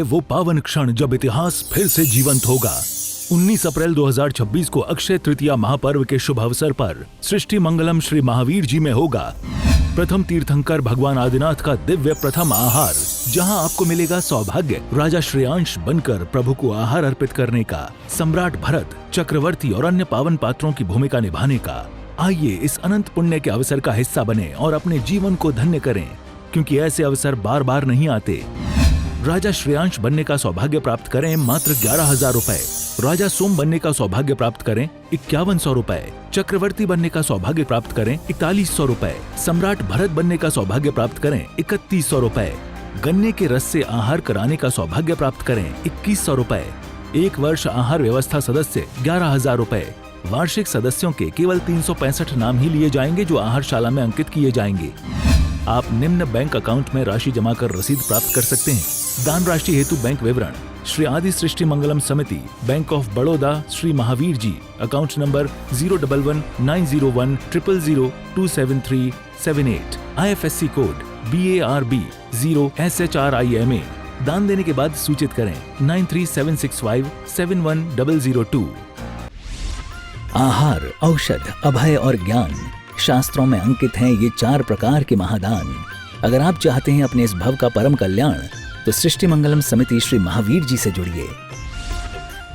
वो पावन क्षण जब इतिहास फिर से जीवंत होगा। 19 अप्रैल 2026 को अक्षय तृतीया महापर्व के शुभ अवसर पर सृष्टि मंगलम श्री महावीर जी में होगा प्रथम तीर्थंकर भगवान आदिनाथ का दिव्य प्रथम आहार, जहां आपको मिलेगा सौभाग्य राजा श्रेयांश बनकर प्रभु को आहार अर्पित करने का, सम्राट भरत, चक्रवर्ती और अन्य पावन पात्रों की भूमिका निभाने का। आइए इस अनंत पुण्य के अवसर का हिस्सा बने और अपने जीवन को धन्य करें, क्योंकि ऐसे अवसर बार बार नहीं आते। राजा श्रेयांश बनने का सौभाग्य प्राप्त करें मात्र 11,000 रुपए, राजा सोम बनने का सौभाग्य प्राप्त करें 5100 रुपए, चक्रवर्ती बनने का सौभाग्य प्राप्त करें 4100 रुपए, सम्राट भरत बनने का सौभाग्य प्राप्त करें 3100 रुपए, गन्ने के रस से आहार कराने का सौभाग्य प्राप्त करें 2100 रुपए, 1 वर्ष आहार व्यवस्था सदस्य 11,000 रुपए। वार्षिक सदस्यों के केवल 365 नाम ही लिए जाएंगे जो आहारशाला में अंकित किए जाएंगे। आप निम्न बैंक अकाउंट में राशि जमा कर रसीद प्राप्त कर सकते हैं। दान राशि हेतु बैंक विवरण: श्री आदि Srishti Mangalam Samiti, bank of Baroda, Shri Mahavir ji, account number 0119010027378, IFSC code BARB 0SHRIMA। दान देने के बाद सूचित करें 9376571002। आहार, औषध, अभय और ज्ञान शास्त्रों में अंकित हैं ये 4 प्रकार के महादान। अगर आप चाहते हैं अपने इस भव का परम कल्याण, तो सृष्टि मंगलम समिति श्री महावीर जी से जुड़िए।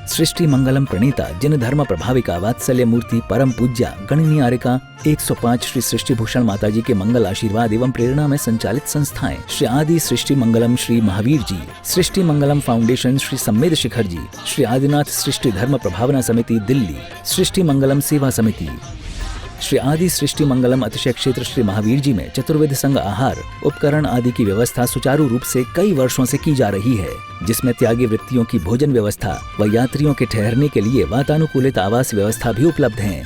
सृष्टि मंगलम प्रणीता जिन धर्म प्रभाविका वात्सल्य मूर्ति परम पूज्या गणनीयारिका 105 श्री सृष्टि भूषण माता जी के मंगल आशीर्वाद एवं प्रेरणा में संचालित संस्थाएं श्री आदि सृष्टि मंगलम श्री महावीर जी, सृष्टि मंगलम फाउंडेशन श्री सम्मेद शिखर जी, श्री आदिनाथ सृष्टि धर्म प्रभावना समिति दिल्ली, सृष्टि मंगलम सेवा समिति, श्री आदि सृष्टि मंगलम अतिशय क्षेत्र श्री महावीर जी में चतुर्वेद संघ आहार उपकरण आदि की व्यवस्था सुचारू रूप से कई वर्षों से की जा रही है, जिसमें त्यागी वृत्तियों की भोजन व्यवस्था व यात्रियों के ठहरने के लिए वातानुकूलित आवास व्यवस्था भी उपलब्ध है।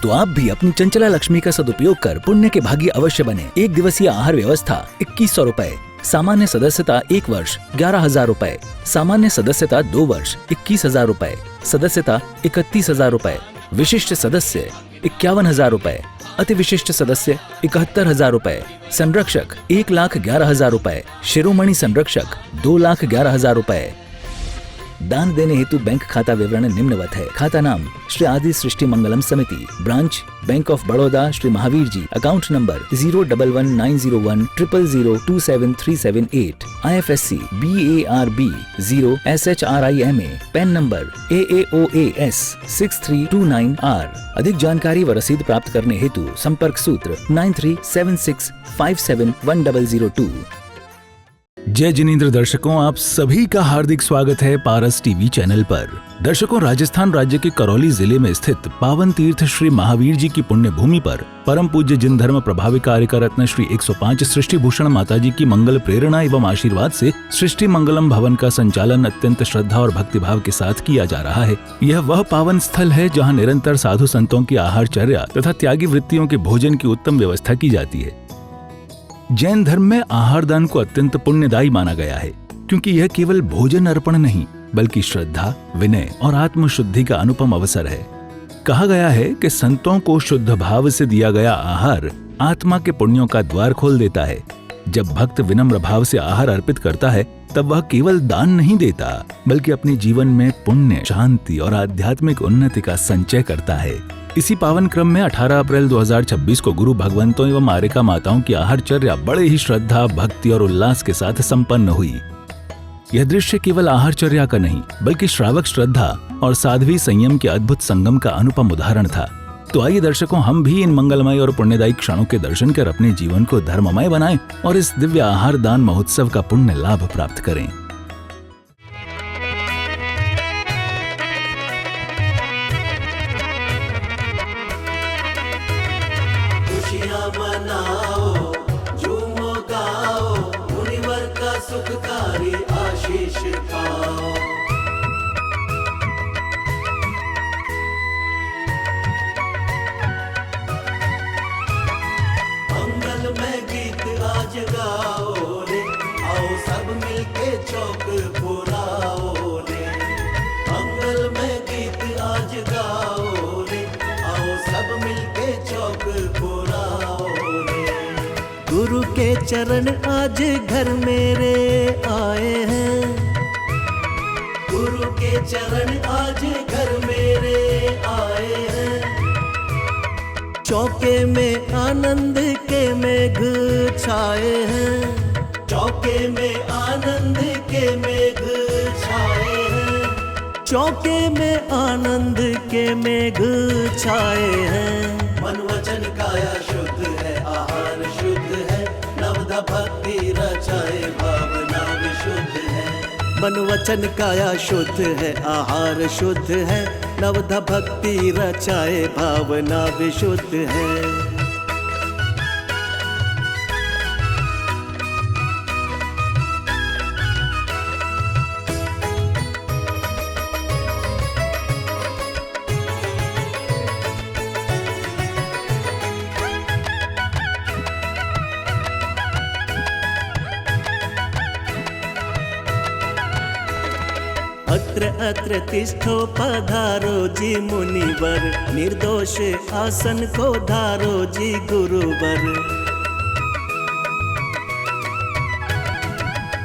तो आप भी अपनी चंचला लक्ष्मी का सदुपयोग कर पुण्य के भागी अवश्य बने। 1 दिवसीय आहार व्यवस्था 2100 रुपए, सामान्य सदस्यता 1 वर्ष 11,000 रुपए, सामान्य सदस्यता 2 वर्ष 21,000 रुपए, सदस्यता 31,000 रुपए, विशिष्ट सदस्य 51,000 रुपए, अति विशिष्ट सदस्य 71,000 रुपए, संरक्षक 1,11,000 रुपए, शिरोमणि संरक्षक 2,11,000 रुपए। दान देने हेतु बैंक खाता विवरण निम्नवत है। खाता नाम श्री आदि Srishti Mangalam Samiti, branch bank of Baroda Shri Mahavir ji, account number 0119010027378, IFSC BARB 0SHRIMA, PAN number AAOAS 6329R। अधिक जानकारी व रसीद प्राप्त करने हेतु संपर्क सूत्र 9376571002। जय जिनेंद्र दर्शकों, आप सभी का हार्दिक स्वागत है पारस टीवी चैनल पर। दर्शकों, राजस्थान राज्य के करौली जिले में स्थित पावन तीर्थ श्री महावीर जी की पुण्य भूमि पर परम पूज्य जिन धर्म प्रभाविका आर्यका रत्न श्री 105 सृष्टि भूषण माता जी की मंगल प्रेरणा एवं आशीर्वाद से सृष्टि मंगलम भवन का संचालन अत्यंत श्रद्धा और भक्तिभाव के साथ किया जा रहा है। यह वह पावन स्थल है जहाँ निरंतर साधु संतों की आहारचर्या तथा त्यागी वृत्तियों के भोजन की उत्तम व्यवस्था की जाती है। जैन धर्म में आहार दान को अत्यंत पुण्यदायी माना गया है, क्योंकि यह केवल भोजन अर्पण नहीं बल्कि श्रद्धा, विनय और आत्मशुद्धि का अनुपम अवसर है। कहा गया है कि संतों को शुद्ध भाव से दिया गया आहार आत्मा के पुण्यों का द्वार खोल देता है। जब भक्त विनम्र भाव से आहार अर्पित करता है, तब वह केवल दान नहीं देता बल्कि अपने जीवन में पुण्य, शांति और आध्यात्मिक उन्नति का संचय करता है। इसी पावन क्रम में 18 अप्रैल 2026 को गुरु भगवंतों एवं आर्यका माताओं की आहारचर्या बड़े ही श्रद्धा, भक्ति और उल्लास के साथ संपन्न हुई। यह दृश्य केवल आहारचर्या का नहीं बल्कि श्रावक श्रद्धा और साध्वी संयम के अद्भुत संगम का अनुपम उदाहरण था। तो आइए दर्शकों, हम भी इन मंगलमय और पुण्यदायी क्षणों के दर्शन कर अपने जीवन को धर्ममय बनाएं और इस दिव्य आहार दान महोत्सव का पुण्य लाभ प्राप्त करें। खुशियाँ मनाओ, झूमो गाओ, मुनिवर का सुखकारी आशीष पाओ। मंगल में गीत आज गाओ रे, आओ सब मिलके चौक चरण आज घर मेरे आए हैं, गुरु के चरण आज घर मेरे आए हैं। चौके में आनंद के मेघ छाए हैं, चौके में आनंद के मेघ छाए हैं, चौके में आनंद के मेघ छाए हैं। मन वचन काया शुद्ध है, आहार शुद्ध है, नवधा भक्ति रचाए भावना विशुद्ध है। मन वचन काया शुद्ध है, आहार शुद्ध है, नवधा भक्ति रचाए भावना विशुद्ध है। अत्र अत्र तिष्ठो पधारो जी मुनिवर, निर्दोष आसन को धारो जी गुरुवर।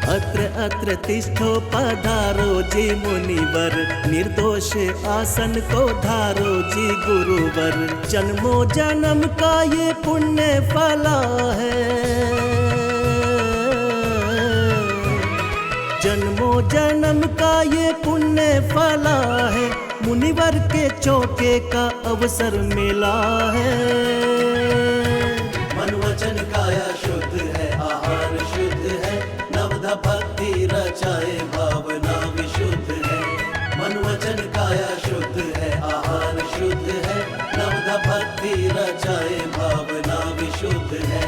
अत्र अत्र तिष्ठो पधारो जी मुनिवर, निर्दोष आसन को धारो जी गुरुवर। जन्मों जन्म का ये पुण्य फला है, जन्मों जन्म का ये पुण्य फला है, मुनिवर के चौके का अवसर मिला है। मन वचन काया शुद्ध है, आहार शुद्ध है, नवधा भक्ति रचाए भावना विशुद्ध है। मन वचन काया शुद्ध है, आहार शुद्ध है, नवधा भक्ति रचाए भावना विशुद्ध है।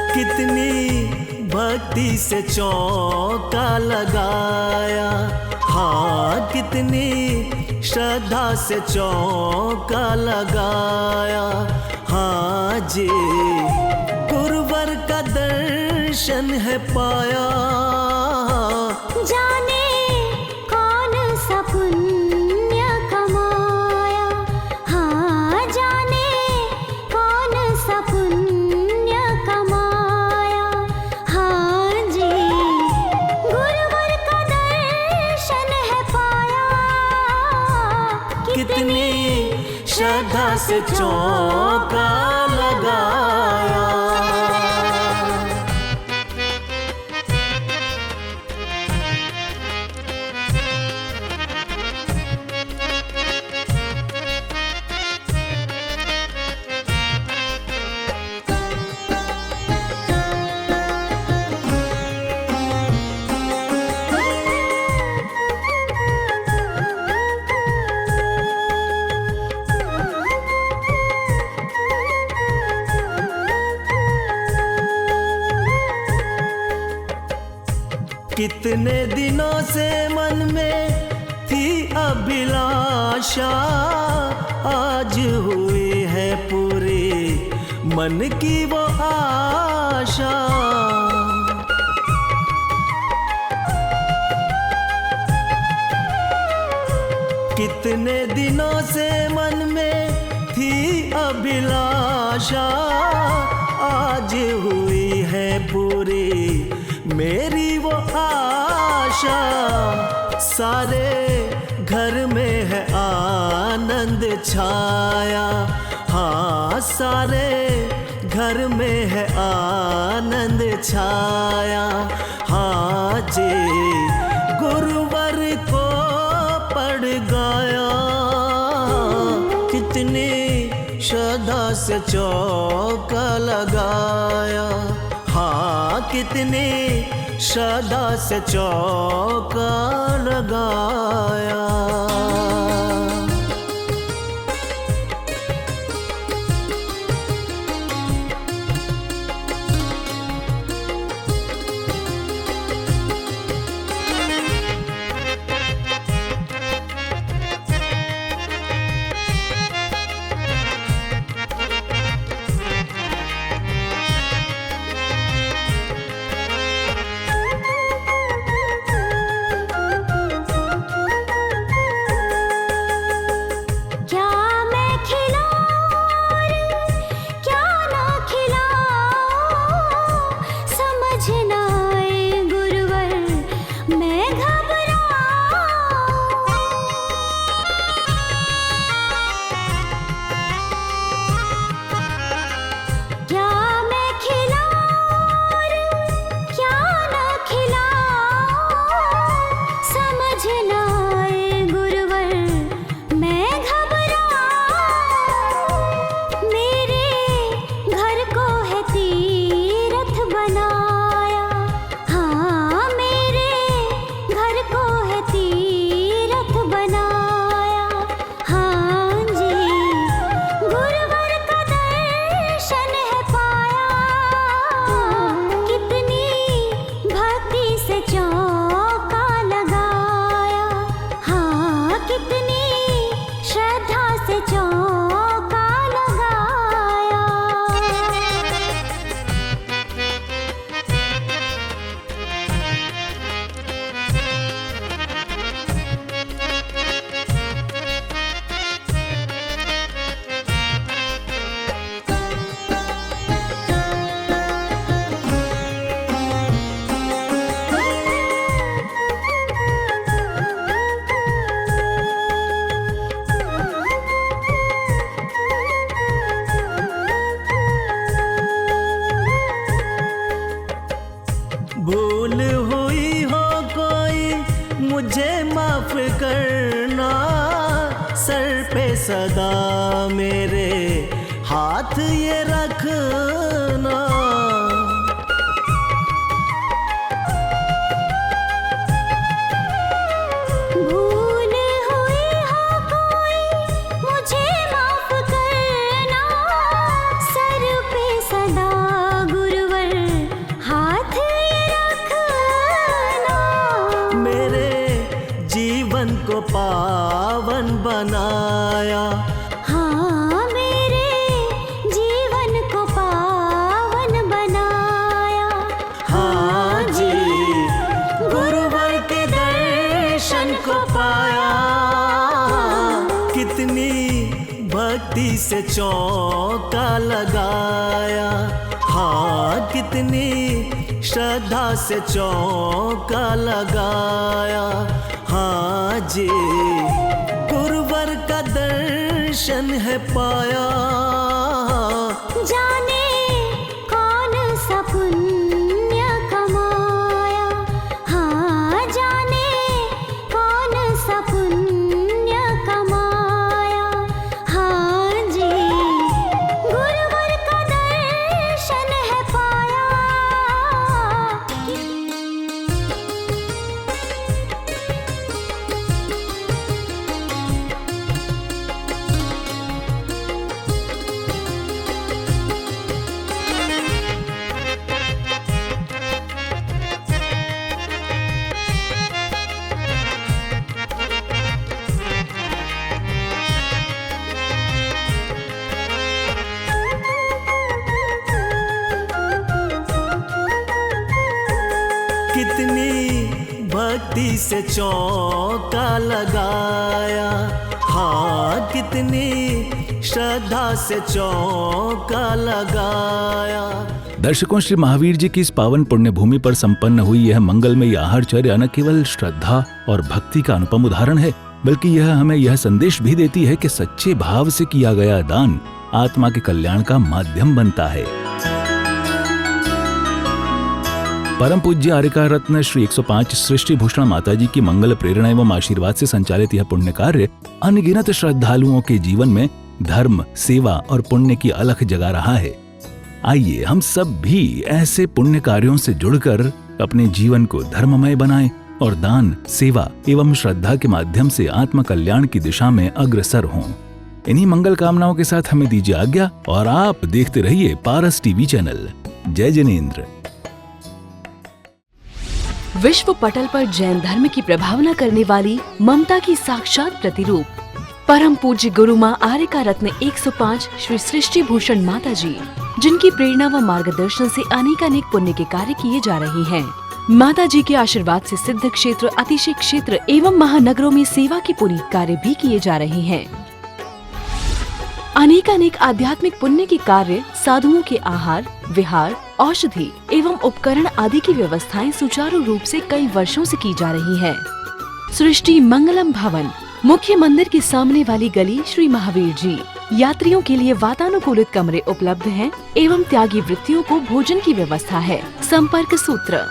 कितनी भक्ति से चौका लगाया, हाँ कितनी श्रद्धा से चौका लगाया। हाँ जी गुरुवर का दर्शन है पाया, जाने कौन सा पुण्य कमाया। हाँ जाने कौन सा पुण्य कमाया। हाँ जी गुरुवर का दर्शन है पाया, कितनी श्रद्धा से चौका लगाया। कितने दिनों से मन में थी अभिलाषा, आज हुई है पूरी मन की वो आशा। कितने दिनों से मन में थी अभिलाषा, आज हुई है पूरी मेरी वो आशा। सारे घर में है आनंद छाया, हाँ सारे घर में है आनंद छाया। हाँ जी गुरुवर को पड़ गया, कितनी श्रद्धा से चौका लगाया। हाँ कितनी श्रद्धा से चौका लगाया। मुझे माफ करना, सर पे सदा मेरे हाथ ये रखना। भूल हुई हो कोई मुझे माफ करना, सर पे सदा गुरुवर हाथ ये रखना। मेरे जीवन को पावन बनाया, हाँ मेरे जीवन को पावन बनाया। हाँ जी, गुरुवर के दर्शन को पाया। कितनी भक्ति से चौका लगाया, हाँ कितनी श्रद्धा से चौका लगाया। हाँ जी, गुरुवर का दर्शन है पाया। जाने कौन सा पुण्य कमाया, हाँ जाने कौन सा पुण्य कमाया। हाँ जी, गुरुवर का दर्शन है पाया। कितनी भक्ति से चौका लगाया, हाँ कितनी श्रद्धा से चौका लगाया। दर्शकों, श्री महावीर जी की इस पावन पुण्य भूमि पर संपन्न हुई यह मंगलमयी आहारचर्या न केवल श्रद्धा और भक्ति का अनुपम उदाहरण है, बल्कि यह हमें यह संदेश भी देती है कि सच्चे भाव से किया गया दान आत्मा के कल्याण का माध्यम बनता है। परम पूज्य आर्यका रत्न श्री 105 सृष्टि भूषण माताजी की मंगल प्रेरणा एवं आशीर्वाद से संचालित यह पुण्य कार्य अनगिनत श्रद्धालुओं के जीवन में धर्म, सेवा और पुण्य की अलख जगा रहा है। आइए हम सब भी ऐसे पुण्य कार्यों से जुड़कर अपने जीवन को धर्ममय बनाएं और दान, सेवा एवं श्रद्धा के माध्यम से आत्म कल्याण की दिशा में अग्रसर हों। इन्हीं मंगल कामनाओं के साथ हमें दीजिए आज्ञा और आप देखते रहिए पारस टीवी चैनल। जय जिनेंद्र। विश्व पटल पर जैन धर्म की प्रभावना करने वाली ममता की साक्षात प्रतिरूप परम पूज्य गुरु माँ आर्यका रत्न 105 श्री सृष्टि भूषण माता जी, जिनकी प्रेरणा व मार्गदर्शन से अनेक पुण्य के कार्य किए जा रहे हैं। माता जी के आशीर्वाद से सिद्ध क्षेत्र, अतिशय क्षेत्र एवं महानगरों में सेवा के पुनीत कार्य भी किए जा रहे हैं। अनेक आध्यात्मिक पुण्य के कार्य, साधुओं के आहार, विहार, औषधि एवं उपकरण आदि की व्यवस्थाएं सुचारू रूप से कई वर्षों से की जा रही है। सृष्टि मंगलम भवन, मुख्य मंदिर के सामने वाली गली, श्री महावीर जी। यात्रियों के लिए वातानुकूलित कमरे उपलब्ध हैं एवं त्यागी वृत्तियों को भोजन की व्यवस्था है। संपर्क सूत्र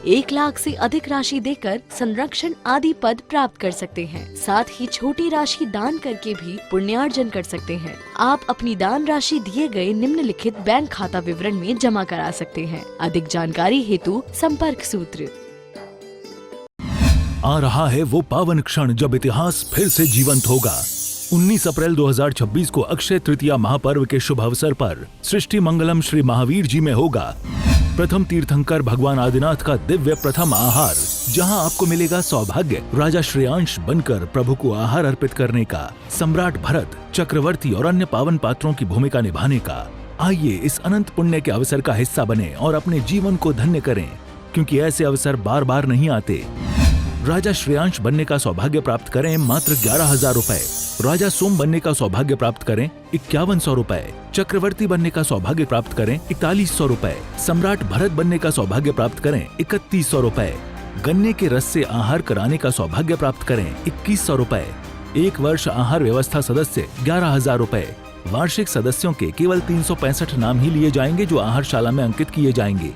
1 लाख से अधिक राशि देकर संरक्षण आदि पद प्राप्त कर सकते हैं। साथ ही छोटी राशि दान करके भी पुण्यार्जन कर सकते हैं। आप अपनी दान राशि दिए गए निम्नलिखित बैंक खाता विवरण में जमा करा सकते हैं। अधिक जानकारी हेतु संपर्क सूत्र। आ रहा है वो पावन क्षण जब इतिहास फिर से जीवंत होगा। 19 अप्रैल 2026 को अक्षय तृतीया महापर्व के शुभ अवसर पर सृष्टि मंगलम श्री महावीर जी में होगा प्रथम तीर्थंकर भगवान आदिनाथ का दिव्य प्रथम आहार, जहां आपको मिलेगा सौभाग्य राजा श्रेयांश बनकर प्रभु को आहार अर्पित करने का, सम्राट भरत, चक्रवर्ती और अन्य पावन पात्रों की भूमिका निभाने का। आइए इस अनंत पुण्य के अवसर का हिस्सा बने और अपने जीवन को धन्य करें, क्योंकि ऐसे अवसर बार बार नहीं आते। राजा श्रेयांश बनने का सौभाग्य प्राप्त करें मात्र 11,000 रुपए, राजा सोम बनने का सौभाग्य प्राप्त करें 5100 रुपए, चक्रवर्ती बनने का सौभाग्य प्राप्त करें 4100 रुपए, सम्राट भरत बनने का सौभाग्य प्राप्त करें 3100 रुपए, गन्ने के रस से आहार कराने का सौभाग्य प्राप्त करें 2100 रुपए, 1 वर्ष आहार व्यवस्था सदस्य 11,000 रुपए। वार्षिक सदस्यों के केवल 365 नाम ही लिए जाएंगे जो आहारशाला में अंकित किए जाएंगे।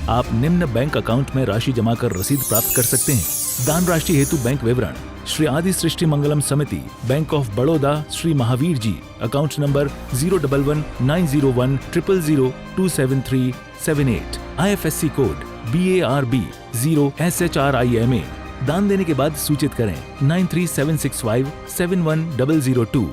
आप निम्न बैंक अकाउंट में राशि जमा कर रसीद प्राप्त कर सकते हैं। दान राशि हेतु बैंक विवरण: श्री आदि Srishti Mangalam Samiti, bank of Baroda, Shri Mahavir ji, account number 0119010027378, IFSC code BARB 0SHRIMA। दान देने के बाद सूचित करें 9376571002।